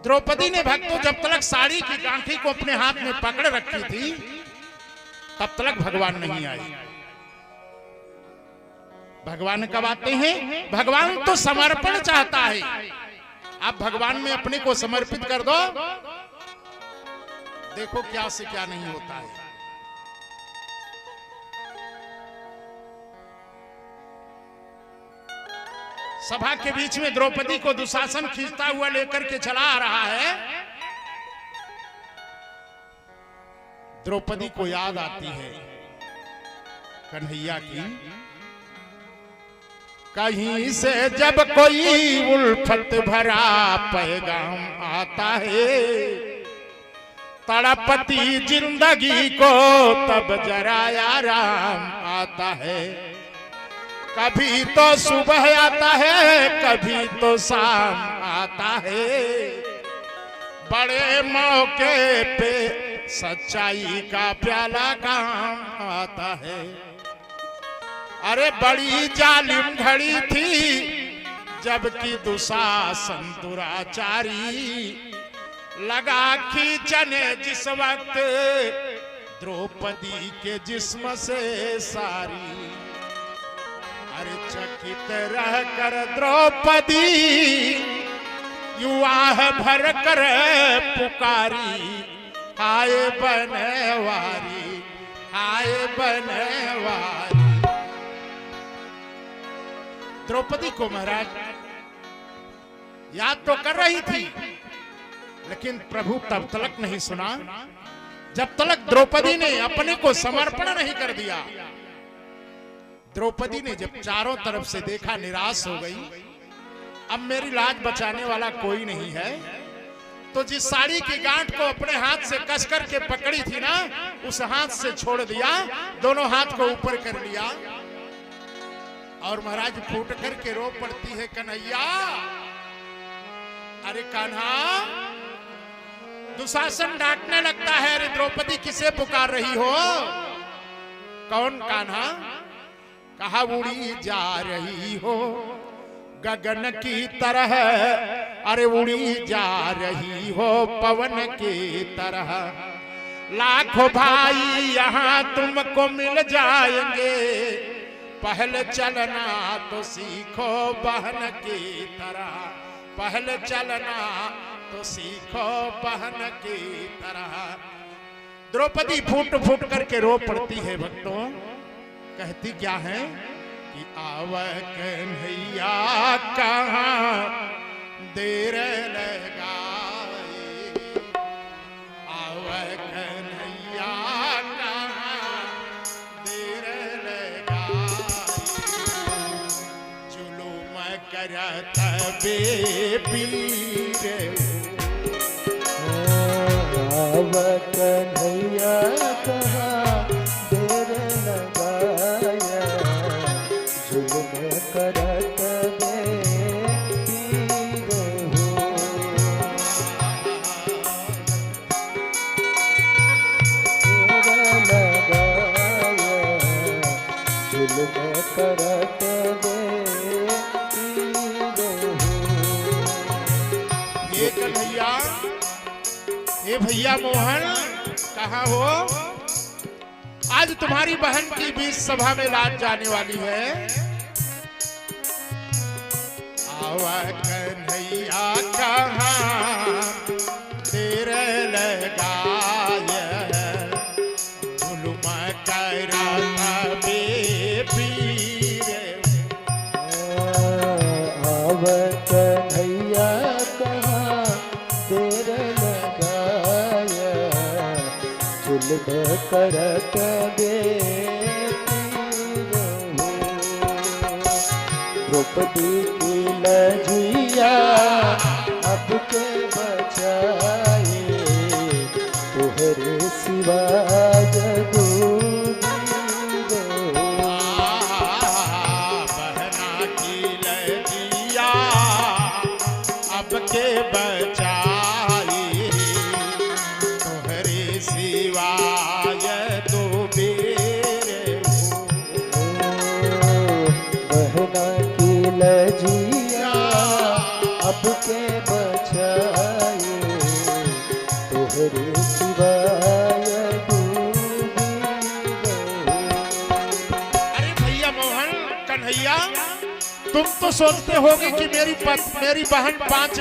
द्रौपदी ने भक्तों जब तक साड़ी की गांठी को अपने हाथ में पकड़ रखी थी तब तक भगवान नहीं आए। भगवान कब आते हैं? भगवान तो समर्पण चाहता है। आप भगवान में अपने को समर्पित कर दो, देखो क्या से क्या नहीं होता है। सभा के बीच में द्रौपदी को दुशासन खींचता हुआ लेकर के चला आ रहा है। द्रौपदी को याद आती है कन्हैया की। कहीं से जब कोई उल्फत भरा पैगाम आता है, तड़पती जिंदगी को तब जरा आराम आता है। कभी तो सुबह आता है, कभी तो शाम आता है। बड़े मौके पे सच्चाई का प्याला काम आता है। अरे बड़ी जालिम घड़ी थी जबकि दुशासन दुराचारी लगा खींचने जिस वक्त द्रौपदी के जिस्म से सारी। अरे चकित रह कर द्रौपदी युवा भर कर पुकारी, हाय बनवारी, हाय बनवारी। द्रौपदी को महाराज याद तो कर रही थी, लेकिन प्रभु तब तक नहीं सुना जब तक द्रौपदी ने अपने को समर्पण नहीं कर दिया। द्रौपदी ने जब चारों तरफ से देखा, निराश हो गई। अब मेरी लाज बचाने वाला कोई नहीं है, तो जिस साड़ी की गांठ को अपने हाथ से कस करके पकड़ी थी ना, उस हाथ से छोड़ दिया, दोनों हाथ को ऊपर कर लिया और महाराज फूट करके रो पड़ती है, कन्हैया। अरे कान्हा, दुशासन डांटने लगता है, अरे द्रौपदी किसे पुकार रही हो? कौन कान्हा? कहा उड़ी जा रही हो गगन की तरह, अरे उड़ी जा रही हो पवन की तरह। लाखों भाई यहाँ तुमको मिल जाएंगे, पहले चलना तो सीखो बहन की तरह, पहले चलना तो सीखो बहन की तरह। द्रौपदी फूट फूट करके रो पड़ती है भक्तों। कहती क्या है कि आव कन्हैया कहाँ देर लगाए, आव कन्हैया कहाँ देर लगाए। जुलूम करत बेपीर, आव कन्हैया कहाँ देर लगाया, जुल्म करत बेपीर हो। देर लगाया, जुल्म करत बेपीर हो। ये कन्हैया, ये भैया मोहन कहाँ हो? आज तुम्हारी बहन की बीच सभा में लाज जाने वाली है। आवा कन्हैया कहाँ देर लगाए, जुलुम करत बेपीर। आव कन्हैया कहाँ देर लगाया, जुल्म करत बेपीर हो। द्रौपदी की लजिया अब के बचाए, तोहरे सिवा जगूगीर हो। बहना की लजिया अब के बचाई, तोहरे सिवाय तो बेर हो। बहना की लजिया अब के बचाए, तुहरे सिवाय डूबी रहूं। अरे भैया मोहन कन्हैया, तुम तो सोचते होगे कि मेरी बहन पांच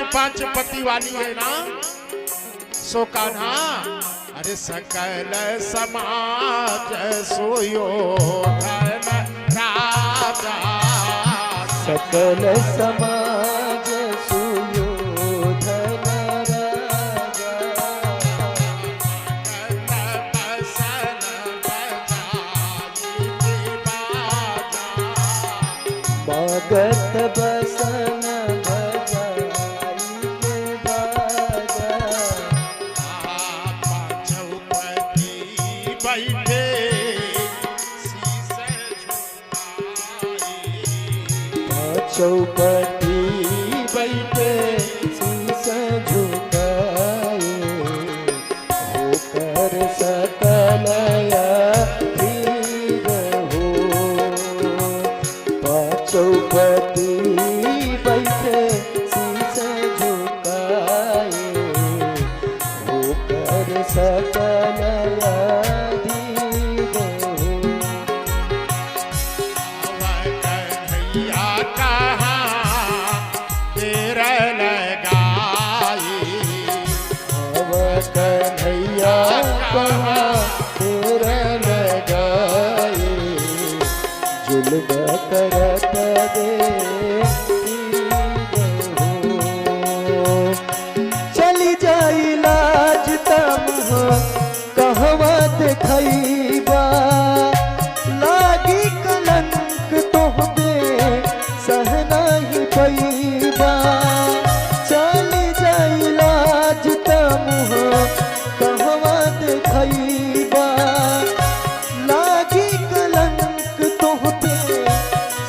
पति वाली है ना। सो कान्हा, अरे सकल समाज सुयोधन राजा, सकल समाज सुयोधन राजा, बसन बजाई के बाजा, मागत बसन बजाई के बाजा, चौपती बैठे शीश झुकाए, चौपटी बैठे शीश झुकाए, होकर सकलया धीर हो। चौपटी बैठे शीश झुकाए, होकर सकलया धीर हो। कन्हैया कहाँ देर लगाई, अब कन्हैया कहाँ देर लगाए, जुल्म करत चली जाई लाज तम कहवा देखैबा, लागी कलंक तोहबे सह नहीं पैबा। चली जाई लाज तम कहवा देखैबा, लागी कलंक तोहबे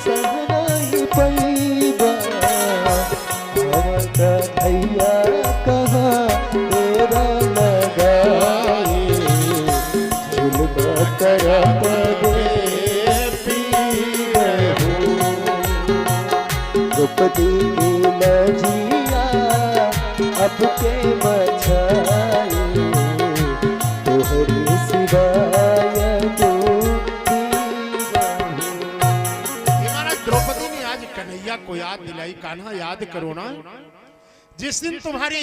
सह नहीं पैबा। कन्हैया कहाँ तेरा लगाए, जुल्म करत द्रौपदी की लजिया अब के बचाए, तुहरे सिवाय डूबी रहूं। महाराज द्रौपदी ने आज कन्हैया को याद दिलाई, कान्हा याद करो ना, जिस दिन तुम्हारी